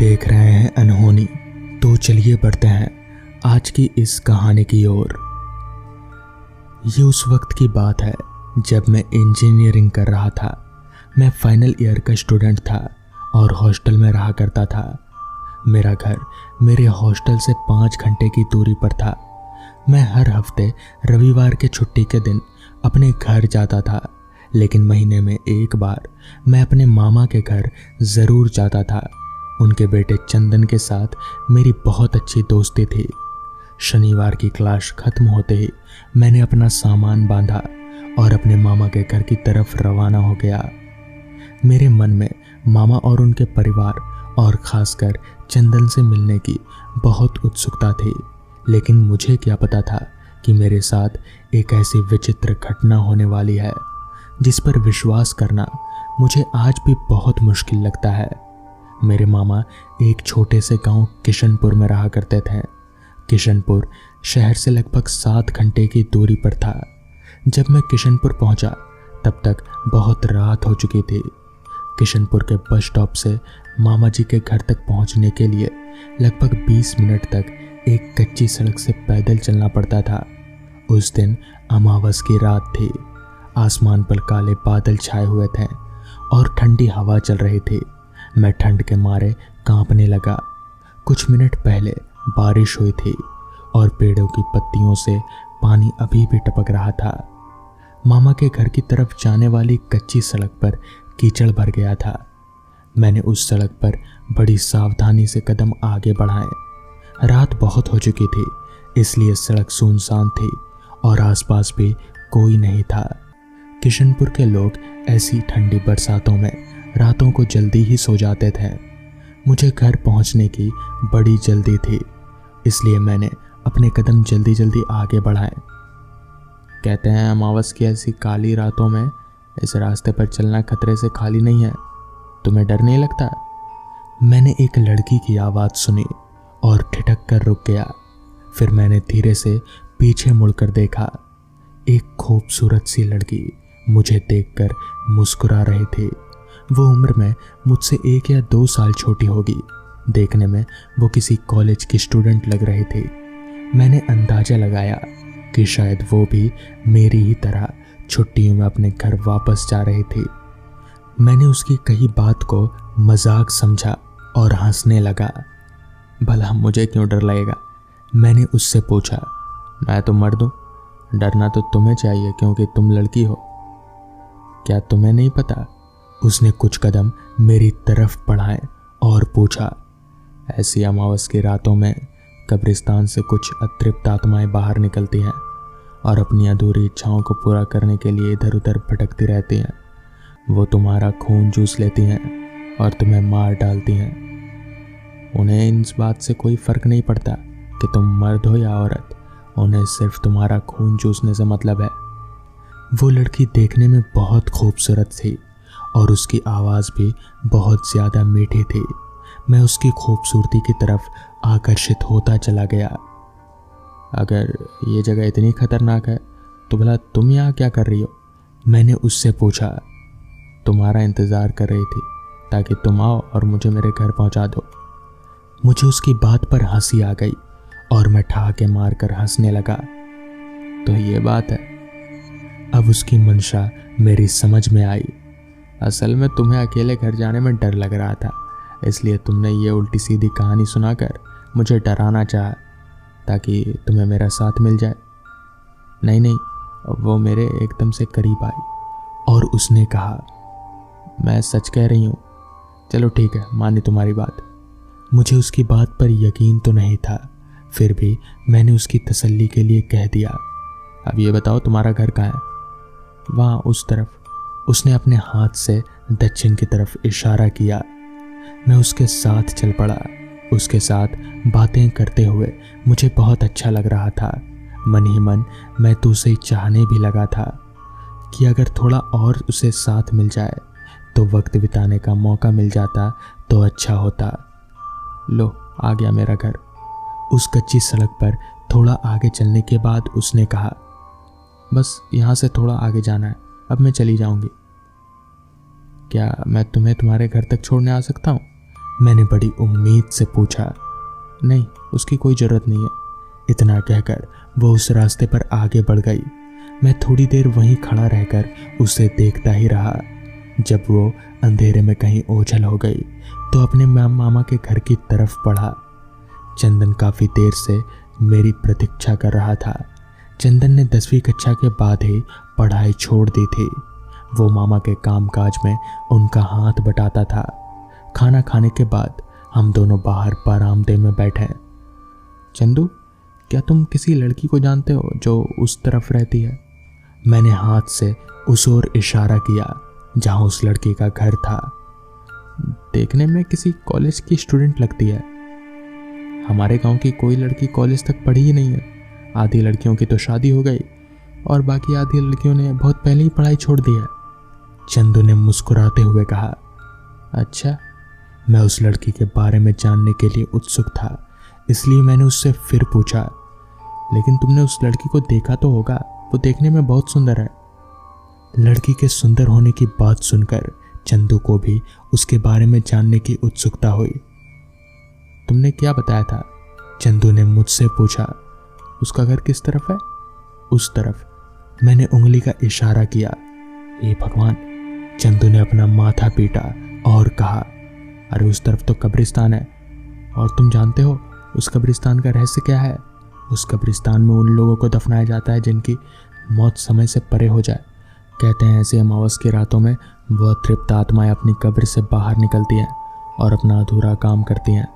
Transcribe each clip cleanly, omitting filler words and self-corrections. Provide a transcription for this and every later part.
देख रहे हैं अनहोनी। तो चलिए बढ़ते हैं आज की इस कहानी की ओर। ये उस वक्त की बात है जब मैं इंजीनियरिंग कर रहा था। मैं फाइनल ईयर का स्टूडेंट था और हॉस्टल में रहा करता था। मेरा घर मेरे हॉस्टल से 5 घंटे की दूरी पर था। मैं हर हफ्ते रविवार के छुट्टी के दिन अपने घर जाता था, लेकिन महीने में एक बार मैं अपने मामा के घर ज़रूर जाता था। उनके बेटे चंदन के साथ मेरी बहुत अच्छी दोस्ती थी। शनिवार की क्लास खत्म होते ही मैंने अपना सामान बांधा और अपने मामा के घर की तरफ रवाना हो गया। मेरे मन में मामा और उनके परिवार और ख़ासकर चंदन से मिलने की बहुत उत्सुकता थी, लेकिन मुझे क्या पता था कि मेरे साथ एक ऐसी विचित्र घटना होने वाली है जिस पर विश्वास करना मुझे आज भी बहुत मुश्किल लगता है। मेरे मामा एक छोटे से गांव किशनपुर में रहा करते थे। किशनपुर शहर से लगभग 7 घंटे की दूरी पर था। जब मैं किशनपुर पहुंचा तब तक बहुत रात हो चुकी थी। किशनपुर के बस स्टॉप से मामा जी के घर तक पहुंचने के लिए लगभग 20 मिनट तक एक कच्ची सड़क से पैदल चलना पड़ता था। उस दिन अमावस की रात थी। आसमान पर काले बादल छाए हुए थे और ठंडी हवा चल रही थी। मैं ठंड के मारे कांपने लगा। कुछ मिनट पहले बारिश हुई थी और पेड़ों की पत्तियों से पानी अभी भी टपक रहा था। मामा के घर की तरफ जाने वाली कच्ची सड़क पर कीचड़ भर गया था। मैंने उस सड़क पर बड़ी सावधानी से कदम आगे बढ़ाए। रात बहुत हो चुकी थी, इसलिए सड़क सुनसान थी और आसपास भी कोई नहीं था। किशनपुर के लोग ऐसी ठंडी बरसातों में रातों को जल्दी ही सो जाते थे। मुझे घर पहुंचने की बड़ी जल्दी थी, इसलिए मैंने अपने कदम जल्दी जल्दी आगे बढ़ाए। कहते हैं अमावस की ऐसी काली रातों में इस रास्ते पर चलना खतरे से खाली नहीं है। तुम्हें डर नहीं लगता? मैंने एक लड़की की आवाज़ सुनी और ठिठक कर रुक गया। फिर मैंने धीरे से पीछे मुड़कर देखा। एक खूबसूरत सी लड़की मुझे देखकर मुस्कुरा रही थी। वो उम्र में मुझसे 1 या 2 साल छोटी होगी। देखने में वो किसी कॉलेज की स्टूडेंट लग रही थी। मैंने अंदाजा लगाया कि शायद वो भी मेरी ही तरह छुट्टियों में अपने घर वापस जा रही थी। मैंने उसकी कही बात को मजाक समझा और हंसने लगा। भला मुझे क्यों डर लगेगा? मैंने उससे पूछा। मैं तो मर्द हूँ, डरना तो तुम्हें चाहिए क्योंकि तुम लड़की हो। क्या तुम्हें नहीं पता? उसने कुछ कदम मेरी तरफ बढ़ाए और पूछा। ऐसी अमावस की रातों में कब्रिस्तान से कुछ अतृप्त आत्माएं बाहर निकलती हैं और अपनी अधूरी इच्छाओं को पूरा करने के लिए इधर उधर भटकती रहती हैं। वो तुम्हारा खून चूस लेती हैं और तुम्हें मार डालती हैं। उन्हें इस बात से कोई फ़र्क नहीं पड़ता कि तुम मर्द हो या औरत। उन्हें सिर्फ तुम्हारा खून चूसने से मतलब है। वो लड़की देखने में बहुत खूबसूरत थी और उसकी आवाज़ भी बहुत ज़्यादा मीठी थी। मैं उसकी खूबसूरती की तरफ आकर्षित होता चला गया। अगर ये जगह इतनी खतरनाक है तो भला तुम यहाँ क्या कर रही हो? मैंने उससे पूछा। तुम्हारा इंतज़ार कर रही थी ताकि तुम आओ और मुझे मेरे घर पहुँचा दो। मुझे उसकी बात पर हंसी आ गई और मैं ठहाके मार कर हंसने लगा। तो ये बात है। अब उसकी मंशा मेरी समझ में आई। असल में तुम्हें अकेले घर जाने में डर लग रहा था, इसलिए तुमने ये उल्टी सीधी कहानी सुनाकर मुझे डराना चाहा ताकि तुम्हें मेरा साथ मिल जाए। नहीं, वो मेरे एकदम से करीब आई और उसने कहा, मैं सच कह रही हूँ। चलो ठीक है, मानी तुम्हारी बात। मुझे उसकी बात पर यकीन तो नहीं था, फिर भी मैंने उसकी तसल्ली के लिए कह दिया। अब ये बताओ तुम्हारा घर कहाँ है? वहाँ उस तरफ। उसने अपने हाथ से दक्षिण की तरफ इशारा किया। मैं उसके साथ चल पड़ा। उसके साथ बातें करते हुए मुझे बहुत अच्छा लग रहा था। मन ही मन मैं तो उसे चाहने भी लगा था कि अगर थोड़ा और उसे साथ मिल जाए तो वक्त बिताने का मौका मिल जाता तो अच्छा होता। लो, आ गया मेरा घर। उस कच्ची सड़क पर थोड़ा आगे चलने के बाद उसने कहा, बस यहाँ से थोड़ा आगे जाना है, अब मैं चली जाऊंगी। क्या मैं तुम्हें तुम्हारे घर तक छोड़ने आ सकता हूँ? मैंने बड़ी उम्मीद से पूछा। नहीं, उसकी कोई ज़रूरत नहीं है। इतना कहकर वो उस रास्ते पर आगे बढ़ गई। मैं थोड़ी देर वहीं खड़ा रहकर उसे देखता ही रहा। जब वो अंधेरे में कहीं ओझल हो गई तो अपने मामा के घर की तरफ बढ़ा। चंदन काफ़ी देर से मेरी प्रतीक्षा कर रहा था। चंदन ने 10वीं कक्षा के बाद ही पढ़ाई छोड़ दी थी। वो मामा के कामकाज में उनका हाथ बटाता था। खाना खाने के बाद हम दोनों बाहर बरामदे में बैठे। चंदू, क्या तुम किसी लड़की को जानते हो जो उस तरफ रहती है? मैंने हाथ से उस ओर इशारा किया जहां उस लड़की का घर था। देखने में किसी कॉलेज की स्टूडेंट लगती है। हमारे गांव की कोई लड़की कॉलेज तक पढ़ी ही नहीं है। आधी लड़कियों की तो शादी हो गई और बाकी आधी लड़कियों ने बहुत पहले ही पढ़ाई छोड़ दी है। चंदू ने मुस्कुराते हुए कहा। अच्छा, मैं उस लड़की के बारे में जानने के लिए उत्सुक था, इसलिए मैंने उससे फिर पूछा, लेकिन तुमने उस लड़की को देखा तो होगा, वो देखने में बहुत सुंदर है। लड़की के सुंदर होने की बात सुनकर चंदू को भी उसके बारे में जानने की उत्सुकता हुई। तुमने क्या बताया था? चंदू ने मुझसे पूछा। उसका घर किस तरफ है? उस तरफ। मैंने उंगली का इशारा किया। हे भगवान! चंदू ने अपना माथा पीटा और कहा, अरे उस तरफ तो कब्रिस्तान है। और तुम जानते हो उस कब्रिस्तान का रहस्य क्या है? उस कब्रिस्तान में उन लोगों को दफनाया जाता है जिनकी मौत समय से परे हो जाए। कहते हैं ऐसे अमावस की रातों में वह तृप्त आत्माएं अपनी कब्र से बाहर निकलती हैं और अपना अधूरा काम करती हैं,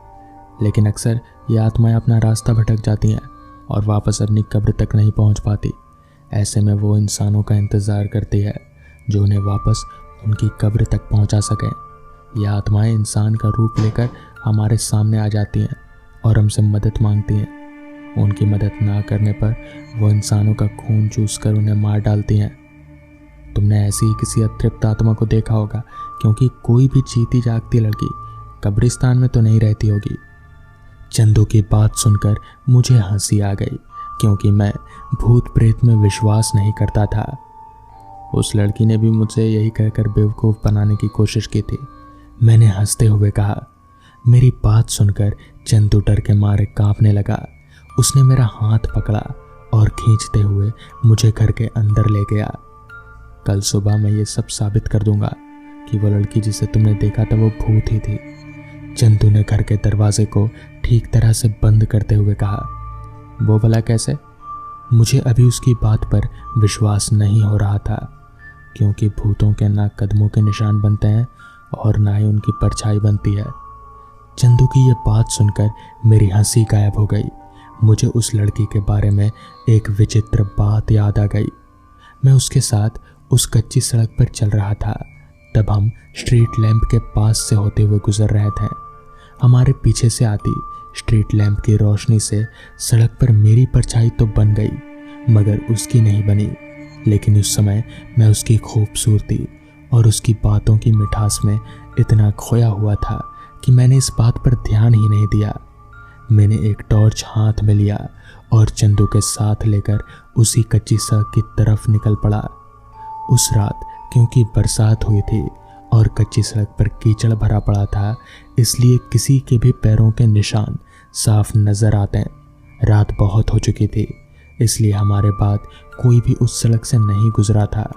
लेकिन अक्सर ये आत्माएं अपना रास्ता भटक जाती हैं और वापस अपनी कब्र तक नहीं पहुंच पाती। ऐसे में वो इंसानों का इंतज़ार करती है जो उन्हें वापस उनकी कब्र तक पहुंचा सकें। ये आत्माएं इंसान का रूप लेकर हमारे सामने आ जाती हैं और हमसे मदद मांगती हैं। उनकी मदद ना करने पर वो इंसानों का खून चूस कर उन्हें मार डालती हैं। तुमने ऐसी ही किसी अतृप्त आत्मा को देखा होगा, क्योंकि कोई भी जीती जागती लड़की कब्रिस्तान में तो नहीं रहती होगी। चंदू की बात सुनकर मुझे हंसी आ गई, क्योंकि मैं भूत प्रेत में विश्वास नहीं करता था। उस लड़की ने भी मुझसे यही कहकर बेवकूफ़ बनाने की कोशिश की थी। मैंने हंसते हुए कहा। मेरी बात सुनकर चंदू डर के मारे कांपने लगा। उसने मेरा हाथ पकड़ा और खींचते हुए मुझे घर के अंदर ले गया। कल सुबह मैं ये सब साबित कर दूंगा कि वो लड़की जिसे तुमने देखा था वो भूत ही थी। चंदू ने घर के दरवाजे को ठीक तरह से बंद करते हुए कहा। वो भला कैसे? मुझे अभी उसकी बात पर विश्वास नहीं हो रहा था, क्योंकि भूतों के ना कदमों के निशान बनते हैं और ना ही उनकी परछाई बनती है। चंदू की ये बात सुनकर मेरी हंसी गायब हो गई। मुझे उस लड़की के बारे में एक विचित्र बात याद आ गई। मैं उसके साथ उस कच्ची सड़क पर चल रहा था। तब हम स्ट्रीट लैंप के पास से होते हुए गुजर रहे थे। हमारे पीछे से आती स्ट्रीट लैंप की रोशनी से सड़क पर मेरी परछाई तो बन गई, मगर उसकी नहीं बनी। लेकिन उस समय मैं उसकी खूबसूरती और उसकी बातों की मिठास में इतना खोया हुआ था कि मैंने इस बात पर ध्यान ही नहीं दिया। मैंने एक टॉर्च हाथ में लिया और चंदू के साथ लेकर उसी कच्ची सड़क की तरफ निकल पड़ा। उस रात क्योंकि बरसात हुई थी और कच्ची सड़क पर कीचड़ भरा पड़ा था, इसलिए किसी के भी पैरों के निशान साफ नजर आते हैं। रात बहुत हो चुकी थी, इसलिए हमारे बाद कोई भी उस सड़क से नहीं गुजरा था।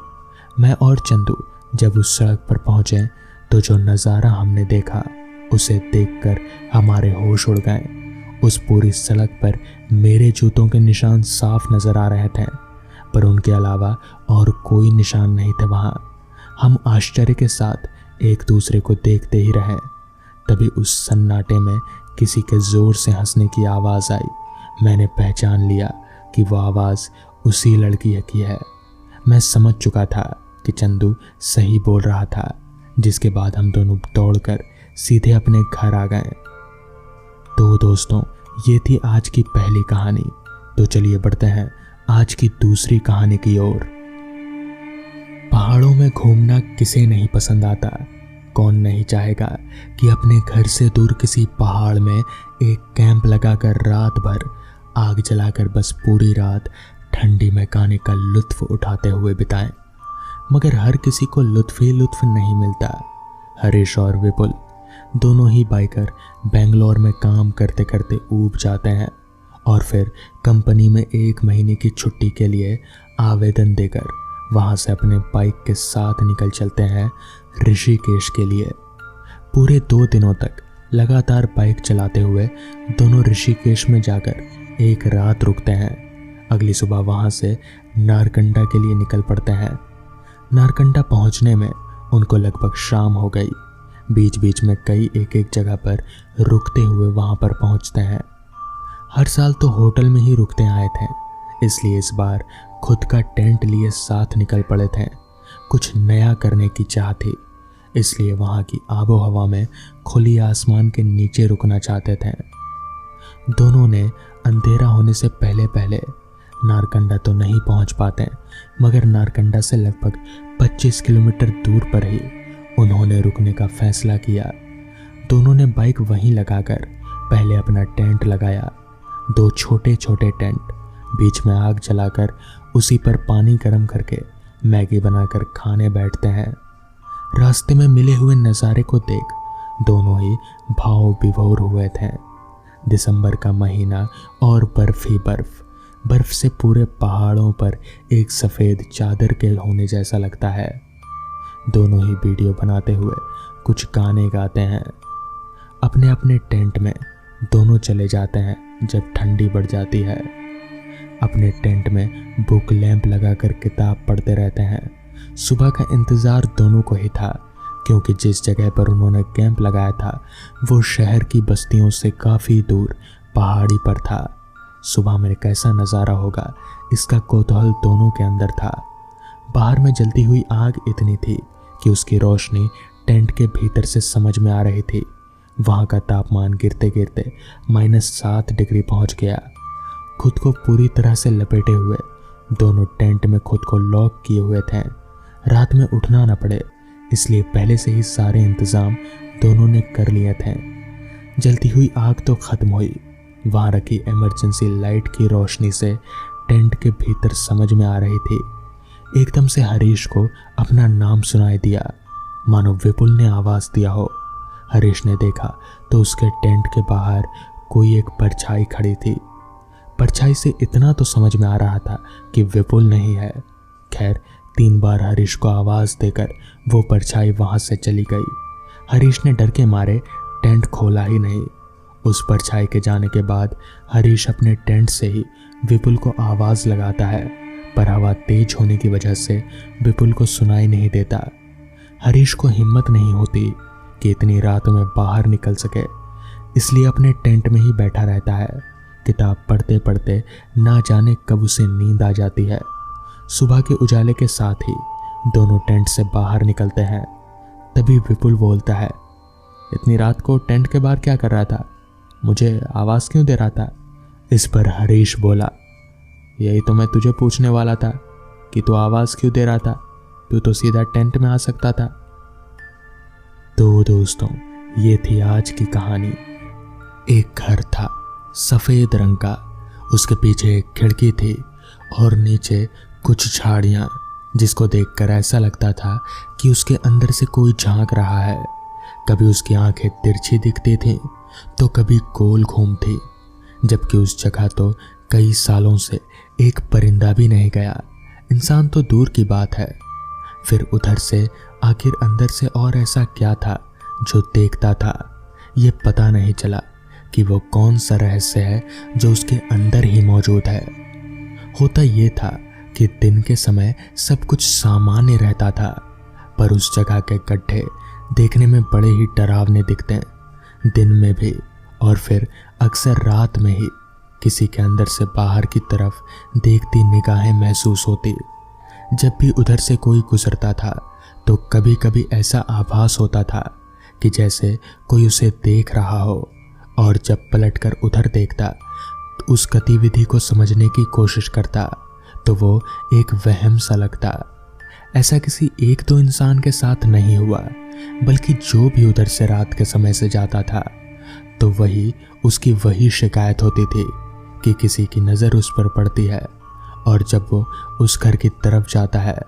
मैं और चंदू जब उस सड़क पर पहुंचे तो जो नज़ारा हमने देखा उसे देखकर हमारे होश उड़ गए। उस पूरी सड़क पर मेरे जूतों के निशान साफ नजर आ रहे थे, पर उनके अलावा और कोई निशान नहीं थे वहाँ। हम आश्चर्य के साथ एक दूसरे को देखते ही रहे। तभी उस सन्नाटे में किसी के जोर से हंसने की आवाज़ आई। मैंने पहचान लिया कि वह आवाज़ उसी लड़की की है। मैं समझ चुका था कि चंदू सही बोल रहा था, जिसके बाद हम दोनों दौड़कर सीधे अपने घर आ गए। तो दोस्तों, ये थी आज की पहली कहानी। तो चलिए बढ़ते हैं आज की दूसरी कहानी की ओर। पहाड़ों में घूमना किसे नहीं पसंद आता? कौन नहीं चाहेगा कि अपने घर से दूर किसी पहाड़ में एक कैंप लगाकर रात भर आग जलाकर बस पूरी रात ठंडी में गाने का लुत्फ उठाते हुए बिताएं। मगर हर किसी को लुत्फ ही लुत्फ नहीं मिलता। हरीश और विपुल, दोनों ही बाइकर बेंगलोर में काम करते करते ऊब जाते हैं और फिर कंपनी में 1 महीने की छुट्टी के लिए आवेदन देकर वहां से अपने बाइक के साथ निकल चलते हैं ऋषिकेश के लिए। पूरे 2 दिनों तक लगातार बाइक चलाते हुए दोनों ऋषिकेश में जाकर एक रात रुकते हैं। अगली सुबह वहां से नारकंडा के लिए निकल पड़ते हैं। नारकंडा पहुंचने में उनको लगभग शाम हो गई। बीच बीच में कई एक जगह पर रुकते हुए वहां पर पहुंचते हैं। हर साल तो होटल में ही रुकते आए थे, इसलिए इस बार खुद का टेंट लिए साथ निकल पड़े थे। कुछ नया करने की चाह थी, इसलिए वहां की आबो हवा में खुली आसमान के नीचे रुकना चाहते थे। दोनों ने अंधेरा होने से पहले पहले नारकंडा तो नहीं पहुंच पाते, मगर नारकंडा से लगभग 25 किलोमीटर दूर पर ही उन्होंने रुकने का फैसला किया। दोनों ने बाइक वहीं लगाकर पहले अपना टेंट लगाया। 2 छोटे छोटे टेंट, बीच में आग जलाकर उसी पर पानी गर्म करके मैगी बनाकर खाने बैठते हैं। रास्ते में मिले हुए नज़ारे को देख दोनों ही भाव विभोर हुए थे। दिसंबर का महीना और बर्फ ही बर्फ से पूरे पहाड़ों पर एक सफ़ेद चादर के होने जैसा लगता है। दोनों ही वीडियो बनाते हुए कुछ गाने गाते हैं। अपने अपने टेंट में दोनों चले जाते हैं जब ठंडी बढ़ जाती है। अपने टेंट में बुक लैंप लगाकर किताब पढ़ते रहते हैं। सुबह का इंतज़ार दोनों को ही था, क्योंकि जिस जगह पर उन्होंने कैंप लगाया था वो शहर की बस्तियों से काफ़ी दूर पहाड़ी पर था। सुबह में कैसा नज़ारा होगा इसका कौतूहल दोनों के अंदर था। बाहर में जलती हुई आग इतनी थी कि उसकी रोशनी टेंट के भीतर से समझ में आ रही थी। वहाँ का तापमान गिरते गिरते -7 डिग्री पहुँच गया। खुद को पूरी तरह से लपेटे हुए दोनों टेंट में खुद को लॉक किए हुए थे। रात में उठना न पड़े इसलिए पहले से ही सारे इंतज़ाम दोनों ने कर लिए थे। जलती हुई आग तो ख़त्म हुई, वहाँ रखी इमरजेंसी लाइट की रोशनी से टेंट के भीतर समझ में आ रही थी। एकदम से हरीश को अपना नाम सुनाई दिया, मानो विपुल ने आवाज़ दिया हो। हरीश ने देखा तो उसके टेंट के बाहर कोई एक परछाई खड़ी थी। परछाई से इतना तो समझ में आ रहा था कि विपुल नहीं है। खैर 3 बार हरीश को आवाज़ देकर वो परछाई वहाँ से चली गई। हरीश ने डर के मारे टेंट खोला ही नहीं। उस परछाई के जाने के बाद हरीश अपने टेंट से ही विपुल को आवाज़ लगाता है, पर हवा तेज होने की वजह से विपुल को सुनाई नहीं देता। हरीश को हिम्मत नहीं होती कि इतनी रात में बाहर निकल सके, इसलिए अपने टेंट में ही बैठा रहता है। किताब पढ़ते पढ़ते ना जाने कब उसे नींद आ जाती है। सुबह के उजाले के साथ ही दोनों टेंट से बाहर निकलते हैं। तभी विपुल बोलता है, इतनी रात को टेंट के बाहर क्या कर रहा था? मुझे आवाज़ क्यों दे रहा था? इस पर हरीश बोला, यही तो मैं तुझे पूछने वाला था कि तू आवाज़ क्यों दे रहा था? तू तो सीधा टेंट में आ सकता था। तो दोस्तों, ये थी आज की कहानी। एक घर था सफ़ेद रंग का, उसके पीछे एक खिड़की थी और नीचे कुछ झाड़ियाँ, जिसको देखकर ऐसा लगता था कि उसके अंदर से कोई झांक रहा है। कभी उसकी आंखें तिरछी दिखती थीं तो कभी गोल घूमती, जबकि उस जगह तो कई सालों से एक परिंदा भी नहीं गया। इंसान तो दूर की बात है। फिर उधर से आखिर अंदर से और ऐसा क्या था जो देखता था? ये पता नहीं चला कि वो कौन सा रहस्य है जो उसके अंदर ही मौजूद है। होता ये था कि दिन के समय सब कुछ सामान्य रहता था, पर उस जगह के गड्ढे देखने में बड़े ही डरावने दिखते हैं। दिन में भी और फिर अक्सर रात में ही किसी के अंदर से बाहर की तरफ देखती निगाहें महसूस होती। जब भी उधर से कोई गुजरता था तो कभी कभी ऐसा आभास होता था कि जैसे कोई उसे देख रहा हो, और जब पलटकर उधर देखता तो उस गतिविधि को समझने की कोशिश करता तो वो एक वहम सा लगता। ऐसा किसी 1-2 इंसान के साथ नहीं हुआ, बल्कि जो भी उधर से रात के समय से जाता था तो उसकी वही शिकायत होती थी कि किसी की नज़र उस पर पड़ती है, और जब वो उस घर की तरफ जाता है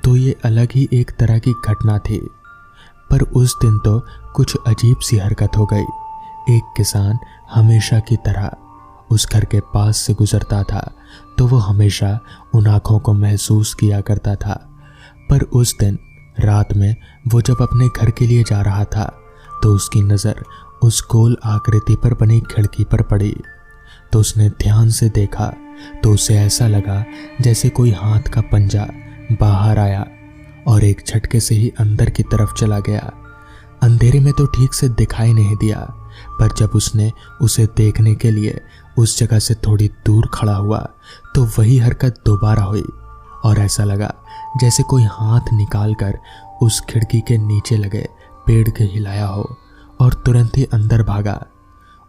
तो ये अलग ही एक तरह की घटना थी। पर उस दिन तो कुछ अजीब सी हरकत हो गई। एक किसान हमेशा की तरह उस घर के पास से गुजरता था तो वो हमेशा उन आँखों को महसूस किया करता था। पर उस दिन रात में वो जब अपने घर के लिए जा रहा था तो उसकी नज़र उस गोल आकृति पर बनी खिड़की पर पड़ी। तो उसने ध्यान से देखा तो उसे ऐसा लगा जैसे कोई हाथ का पंजा बाहर आया और एक झटके से ही अंदर की तरफ चला गया। अंधेरे में तो ठीक से दिखाई नहीं दिया, पर जब उसने उसे देखने के लिए उस जगह से थोड़ी दूर खड़ा हुआ तो वही हरकत दोबारा हुई और ऐसा लगा जैसे कोई हाथ निकालकर उस खिड़की के नीचे लगे पेड़ के हिलाया हो और तुरंत ही अंदर भागा।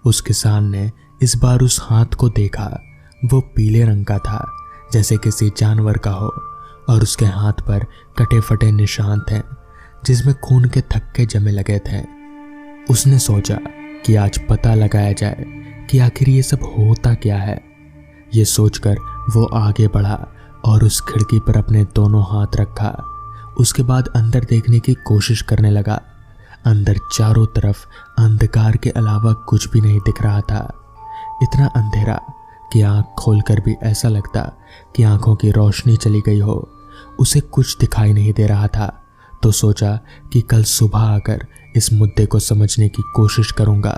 उस किसान ने इस बार उस हाथ को देखा। वो पीले रंग का था जैसे किसी जानवर का हो और उसके हाथ पर कटे फटे निशान थे जिसमें खून के थक्के जमे लगे थे। उसने सोचा कि आज पता लगाया जाए कि आखिर ये सब होता क्या है। ये सोचकर वो आगे बढ़ा और उस खिड़की पर अपने दोनों हाथ रखा। उसके बाद अंदर देखने की कोशिश करने लगा। अंदर चारों तरफ अंधकार के अलावा कुछ भी नहीं दिख रहा था। इतना अंधेरा कि आंख खोलकर भी ऐसा लगता कि आंखों की रोशनी चली गई हो। उसे कुछ दिखाई नहीं दे रहा था तो सोचा कि कल सुबह आकर इस मुद्दे को समझने की कोशिश करूंगा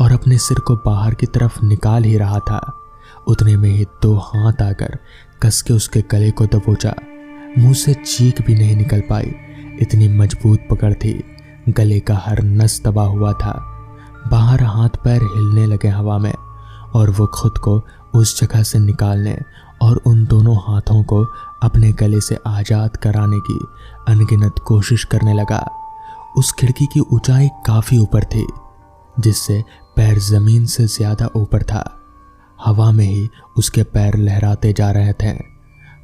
और अपने सिर को बाहर की तरफ निकाल ही रहा था। उतने में ही दो हाथ आकर कस के उसके गले को दबोचा। मुंह से चीख भी नहीं निकल पाई, इतनी मजबूत पकड़ थी। गले का हर नस दबा हुआ था। बाहर हाथ पैर हिलने लगे हवा में और वो खुद को उस जगह से निकालने और उन दोनों हाथों को अपने गले से आज़ाद कराने की अनगिनत कोशिश करने लगा। उस खिड़की की ऊंचाई काफ़ी ऊपर थी जिससे पैर ज़मीन से ज़्यादा ऊपर था। हवा में ही उसके पैर लहराते जा रहे थे।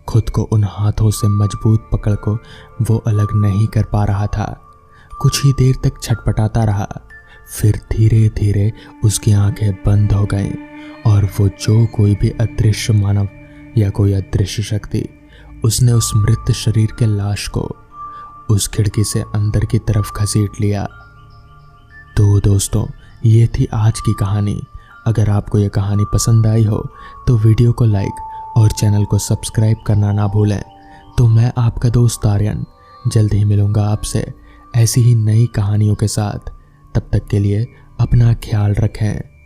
खुद को उन हाथों से मजबूत पकड़ को वो अलग नहीं कर पा रहा था। कुछ ही देर तक छटपटाता रहा, फिर धीरे धीरे उसकी आंखें बंद हो गईं और वो जो कोई भी अदृश्य मानव या कोई अदृश्य शक्ति उसने उस मृत शरीर के लाश को उस खिड़की से अंदर की तरफ घसीट लिया। तो दोस्तों, ये थी आज की कहानी। अगर आपको ये कहानी पसंद आई हो तो वीडियो को लाइक और चैनल को सब्सक्राइब करना ना भूलें। तो मैं आपका दोस्त आर्यन जल्द ही मिलूंगा आपसे ऐसी ही नई कहानियों के साथ। तब तक के लिए अपना ख्याल रखें।